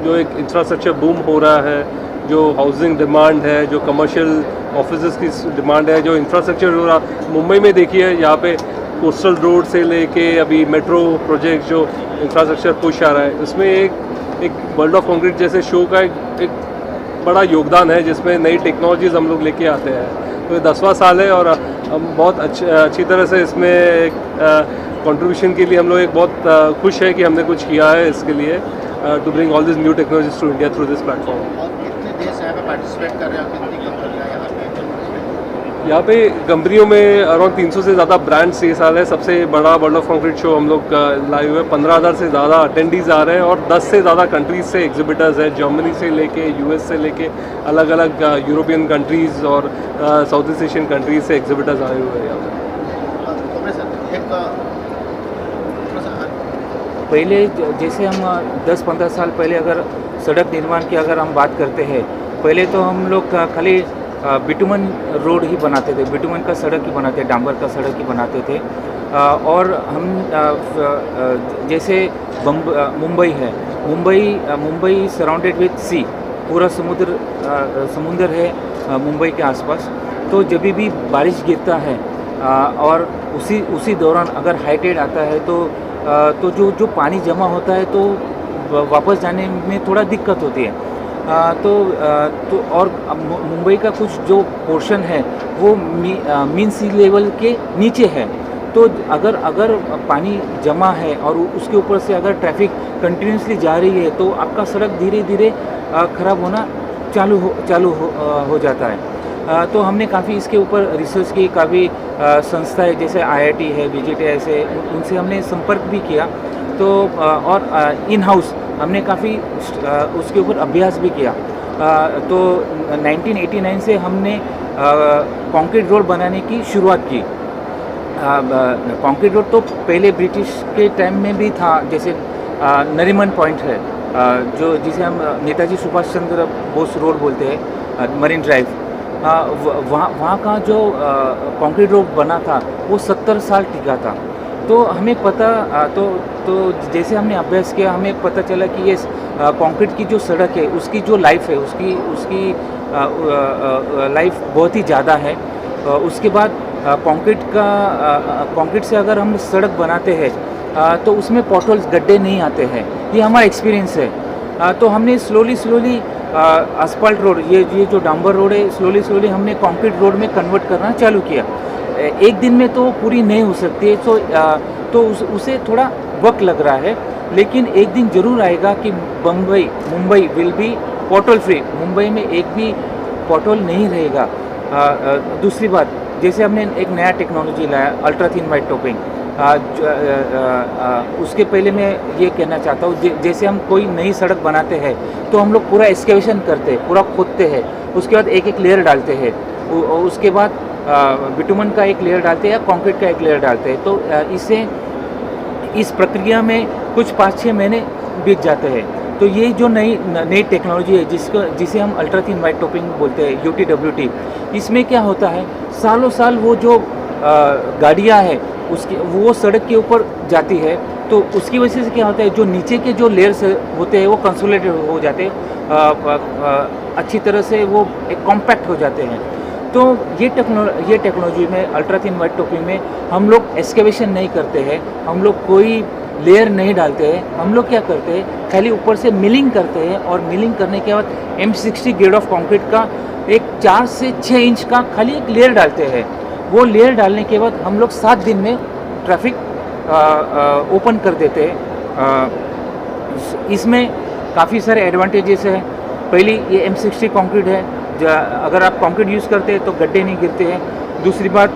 जो एक infrastructure boom हो रहा है, जो हाउसिंग डिमांड है, जो कमर्शियल ऑफिसेज की डिमांड है, जो इंफ्रास्ट्रक्चर हो रहा, मुंबई में देखिए यहाँ पे कोस्टल रोड से लेके अभी मेट्रो प्रोजेक्ट जो इंफ्रास्ट्रक्चर पुश आ रहा है, उसमें एक वर्ल्ड ऑफ कंक्रीट जैसे शो का एक बड़ा योगदान है, जिसमें नई टेक्नोलॉजीज़ हम लोग लेके आते हैं। तो ये 10वां साल है और हम बहुत अच्छी तरह से इसमें कंट्रीब्यूशन के लिए हम लोग एक बहुत खुश है कि हमने कुछ किया है इसके लिए, to bring all this new technologies to India through this platform. और कितने देश यहाँ पे पार्टिसिपेट कर रहे हैं और कितनी कंपनियाँ यहाँ पे कंपनियों में अराउंड 300 से ज़्यादा ब्रांड्स ये साल है। सबसे बड़ा वर्ल्ड ऑफ कंक्रीट शो हम लोग लाइव है, 15,000 से ज़्यादा अटेंडीज़ आ रहे हैं और 10 से ज़्यादा कंट्रीज़ से एग्जिबिटर्स है, जर्मनी से लेके यूएस से लेके अलग अलग यूरोपियन कंट्रीज़ और साउथ ईस्ट एशियन कंट्रीज़ से एग्जिबिटर्स आए हुए हैं यहाँ पे। पहले जैसे हम 10-15 साल पहले अगर सड़क निर्माण की अगर हम बात करते हैं, पहले तो हम लोग खाली बिटुमन रोड ही बनाते थे, बिटुमन का सड़क ही बनाते, डांबर का सड़क ही बनाते थे। और हम जैसे मुंबई है, मुंबई सराउंडेड विथ सी, पूरा समुंदर है मुंबई के आसपास। तो जब भी बारिश गिरता है और उसी दौरान अगर हाई टाइड आता है तो जो पानी जमा होता है तो वापस जाने में थोड़ा दिक्कत होती है। तो और मुंबई का कुछ जो पोर्शन है वो मीन सी लेवल के नीचे है। तो अगर पानी जमा है और उसके ऊपर से अगर ट्रैफिक कंटिन्यूसली जा रही है तो आपका सड़क धीरे धीरे ख़राब होना चालू हो जाता है। तो हमने काफ़ी इसके ऊपर रिसर्च की, काफ़ी संस्थाएं जैसे IIT है, VGT ऐसे, उनसे हमने संपर्क भी किया। तो और इन हाउस हमने काफ़ी उसके ऊपर अभ्यास भी किया। तो 1989 से हमने कंक्रीट रोड बनाने की शुरुआत की। कंक्रीट रोड तो पहले ब्रिटिश के टाइम में भी था, जैसे नरीमन पॉइंट है जिसे हम नेताजी सुभाष चंद्र बोस रोड बोलते हैं, मरीन ड्राइव। वहाँ का जो कंक्रीट रोड बना था वो 70 साल टिका था। तो हमें पता तो जैसे हमने अभ्यास किया, हमें पता चला कि ये कंक्रीट की जो सड़क है उसकी जो लाइफ है उसकी लाइफ बहुत ही ज़्यादा है। उसके बाद कंक्रीट से अगर हम सड़क बनाते हैं तो उसमें पॉटहोल्स, गड्ढे नहीं आते हैं। ये हमारा एक्सपीरियंस है। तो हमने स्लोली asphalt रोड, ये जो डांबर रोड है, स्लोली हमने कंक्रीट रोड में कन्वर्ट करना चालू किया। एक दिन में तो पूरी नहीं हो सकती है, तो उसे थोड़ा वक्त लग रहा है, लेकिन एक दिन ज़रूर आएगा कि Mumbai will be pothole free. Mumbai में एक भी पॉटहोल नहीं रहेगा। दूसरी बात, जैसे हमने एक नया टेक्नोलॉजी लाया, अल्ट्रा थिन वाइट टॉपिंग। उसके पहले मैं ये कहना चाहता हूँ, जैसे हम कोई नई सड़क बनाते हैं तो हम लोग पूरा एक्सकेवेशन करते हैं, पूरा खोदते हैं, उसके बाद एक लेयर डालते हैं, उसके बाद बिटुमन का एक लेयर डालते हैं या कंक्रीट का एक लेयर डालते हैं। तो इस प्रक्रिया में कुछ 5-6 महीने बीत जाते हैं। तो ये जो नई टेक्नोलॉजी है जिसे हम अल्ट्रा थिन वाइट टॉपिंग बोलते हैं, UTWT, इसमें क्या होता है, सालों साल वो जो गाड़ियाँ हैं वो सड़क के ऊपर जाती है, तो उसकी वजह से क्या होता है, जो नीचे के जो लेयर्स होते हैं वो कंसोलिडेटेड हो जाते हैं, अच्छी तरह से वो एक कॉम्पैक्ट हो जाते हैं। तो ये टेक्नोलॉजी में, अल्ट्रा थिन वाइट टॉपिंग में, हम लोग एक्सकेवेशन नहीं करते हैं, हम लोग कोई लेयर नहीं डालते हैं। हम लोग क्या करते हैं, खाली ऊपर से मिलिंग करते हैं, और मिलिंग करने के बाद M60 ग्रेड ऑफ कंक्रीट का एक 4 से 6 इंच का खाली एक लेयर डालते हैं। वो लेयर डालने के बाद हम लोग 7 दिन में ट्रैफिक ओपन कर देते हैं। इसमें काफ़ी सारे एडवांटेजेस हैं। पहली, ये M60 कंक्रीट है, अगर आप कंक्रीट यूज़ करते हैं तो गड्ढे नहीं गिरते हैं। दूसरी बात,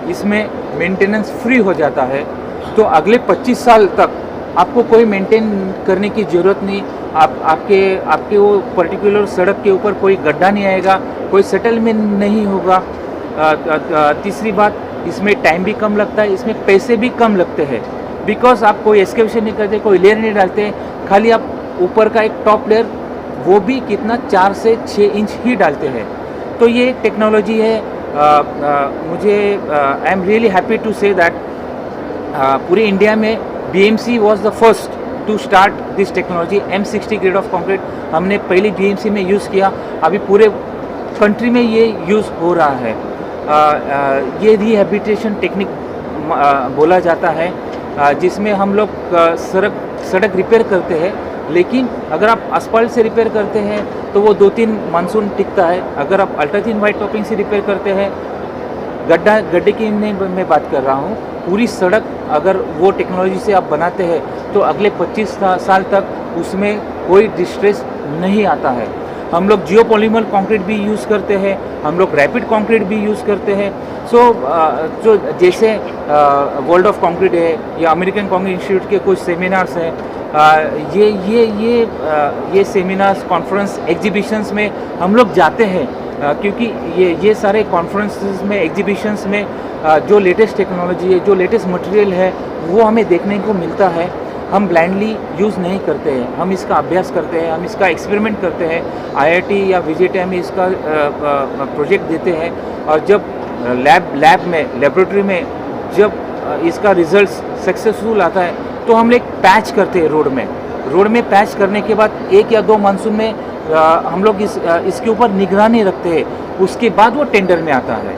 इसमें मेंटेनेंस फ्री हो जाता है, तो अगले 25 साल तक आपको कोई मेंटेन करने की ज़रूरत नहीं। आपके वो पर्टिकुलर सड़क के ऊपर कोई गड्ढा नहीं आएगा, कोई सेटलमेंट नहीं होगा। तीसरी बात, इसमें टाइम भी कम लगता है, इसमें पैसे भी कम लगते हैं, बिकॉज आप कोई एक्सकेवेशन नहीं करते, कोई लेयर नहीं डालते, खाली आप ऊपर का एक टॉप लेयर, वो भी कितना 4 से 6 इंच ही डालते हैं। तो ये एक टेक्नोलॉजी है। I am really happy to say that पूरे इंडिया में BMC was the first to start this technology, M60 grade of concrete. हमने पहली बीएमसी में यूज़ किया, अभी पूरे कंट्री में ये यूज़ हो रहा है। ये रिहैबिलिटेशन टेक्निक बोला जाता है, जिसमें हम लोग सड़क रिपेयर करते हैं, लेकिन अगर आप asphalt से रिपेयर करते हैं तो वो 2-3 मानसून टिकता है। अगर आप अल्ट्राथिन वाइट टॉपिंग से रिपेयर करते हैं, गड्ढे की मैं बात कर रहा हूँ, पूरी सड़क अगर वो टेक्नोलॉजी से आप बनाते हैं तो अगले 25 साल तक उसमें कोई डिस्ट्रेस नहीं आता है। हम लोग जियोपॉलीमर कंक्रीट भी यूज़ करते हैं, हम लोग रैपिड कंक्रीट भी यूज़ करते हैं। जो जैसे वर्ल्ड ऑफ कंक्रीट है या अमेरिकन कंक्रीट इंस्टीट्यूट के कुछ सेमिनार्स हैं, ये सेमिनार्स, कॉन्फ्रेंस, एग्जीबिशंस में हम लोग जाते हैं, क्योंकि ये सारे कॉन्फ्रेंसेस में, एग्जीबिशंस में जो लेटेस्ट टेक्नोलॉजी है, जो लेटेस्ट मटेरियल है, वो हमें देखने को मिलता है। हम ब्लाइंडली यूज़ नहीं करते हैं, हम इसका अभ्यास करते हैं, हम इसका एक्सपेरिमेंट करते हैं। IIT या VJTI में इसका प्रोजेक्ट देते हैं, और जब लेबोरेटरी में जब इसका रिजल्ट सक्सेसफुल आता है तो हम एक पैच करते हैं रोड में पैच करने के बाद 1 या 2 मानसून में हम लोग इसके ऊपर निगरानी रखते हैं, उसके बाद वो टेंडर में आता है।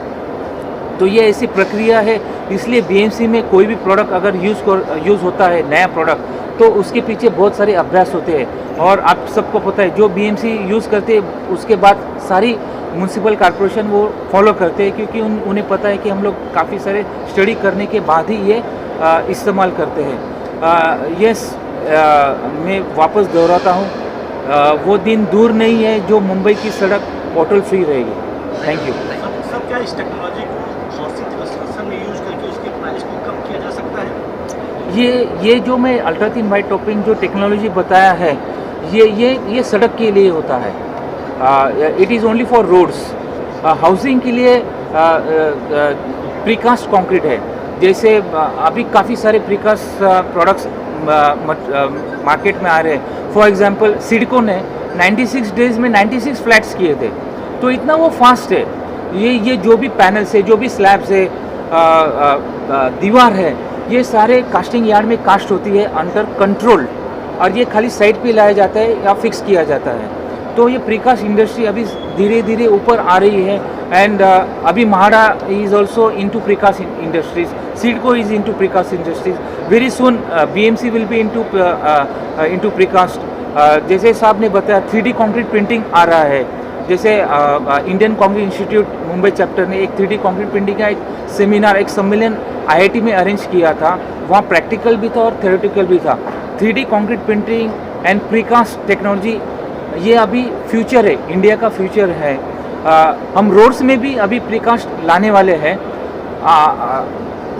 तो ये ऐसी प्रक्रिया है, इसलिए BMC में कोई भी प्रोडक्ट अगर यूज़ होता है, नया प्रोडक्ट, तो उसके पीछे बहुत सारे अभ्यास होते हैं। और आप सबको पता है, जो BMC यूज़ करते हैं उसके बाद सारी म्यूनसिपल कॉर्पोरेशन वो फॉलो करते हैं, क्योंकि उन्हें पता है कि हम लोग काफ़ी सारे स्टडी करने के बाद ही ये इस्तेमाल करते हैं। मैं वापस दोहराता हूँ, वो दिन दूर नहीं है जो मुंबई की सड़क पोर्टल फ्री रहेगी। Thank you. सब क्या इस टेक्नोलॉजी को हाउसिंग कंस्ट्रक्शन में यूज़ करके उसके प्राइस को कम किया जा सकता है? ये जो मैं अल्ट्राथिन वाइट टॉपिंग जो टेक्नोलॉजी बताया है, ये सड़क के लिए होता है। It is only for roads. Housing के लिए प्रीकास्ट कंक्रीट है। जैसे अभी काफ़ी सारे प्रीकास्ट प्रोडक्ट्स मार्केट में आ रहे हैं। फॉर एग्जांपल सिडको ने 96 डेज में 96 फ्लैट्स किए थे, तो इतना वो फास्ट है। ये जो भी पैनल्स है, जो भी स्लैब्स है, दीवार है, ये सारे कास्टिंग यार्ड में कास्ट होती है अंडर कंट्रोल, और ये खाली साइड पे लाया जाता है या फिक्स किया जाता है। तो ये प्रीकास्ट इंडस्ट्री अभी धीरे धीरे ऊपर आ रही है, एंड अभी MHADA is also into precast industries, CIDCO is into precast industries. Very soon BMC will be into precast. जैसे साहब ने बताया 3D कंक्रीट प्रिंटिंग आ रहा है। जैसे Indian concrete institute Mumbai chapter ने एक 3D कंक्रीट प्रिंटिंग का एक सेमिनार, एक सम्मेलन IIT में अरेंज किया था। वहाँ प्रैक्टिकल भी था और थ्योरेटिकल भी था। 3D concrete printing and precast technology, ये अभी फ्यूचर है, इंडिया का फ्यूचर है। हम रोड्स में भी अभी प्रीकास्ट लाने वाले हैं।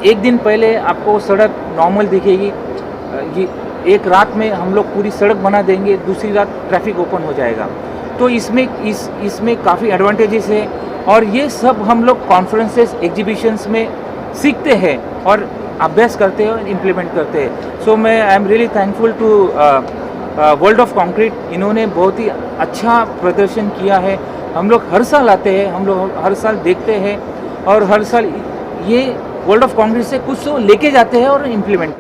एक दिन पहले आपको सड़क नॉर्मल दिखेगी, एक रात में हम लोग पूरी सड़क बना देंगे, दूसरी रात ट्रैफिक ओपन हो जाएगा। तो इसमें काफ़ी एडवांटेजेस है, और ये सब हम लोग कॉन्फ्रेंसेस, एग्जीबिशंस में सीखते हैं और अभ्यास करते हैं और इम्प्लीमेंट करते हैं। सो मैं I am really thankful to World of Concrete. इन्होंने बहुत ही अच्छा प्रदर्शन किया है। हम लोग हर साल आते हैं, हम लोग हर साल देखते हैं, और हर साल ये वर्ल्ड ऑफ कंक्रीट से कुछ तो लेके जाते हैं और इम्प्लीमेंट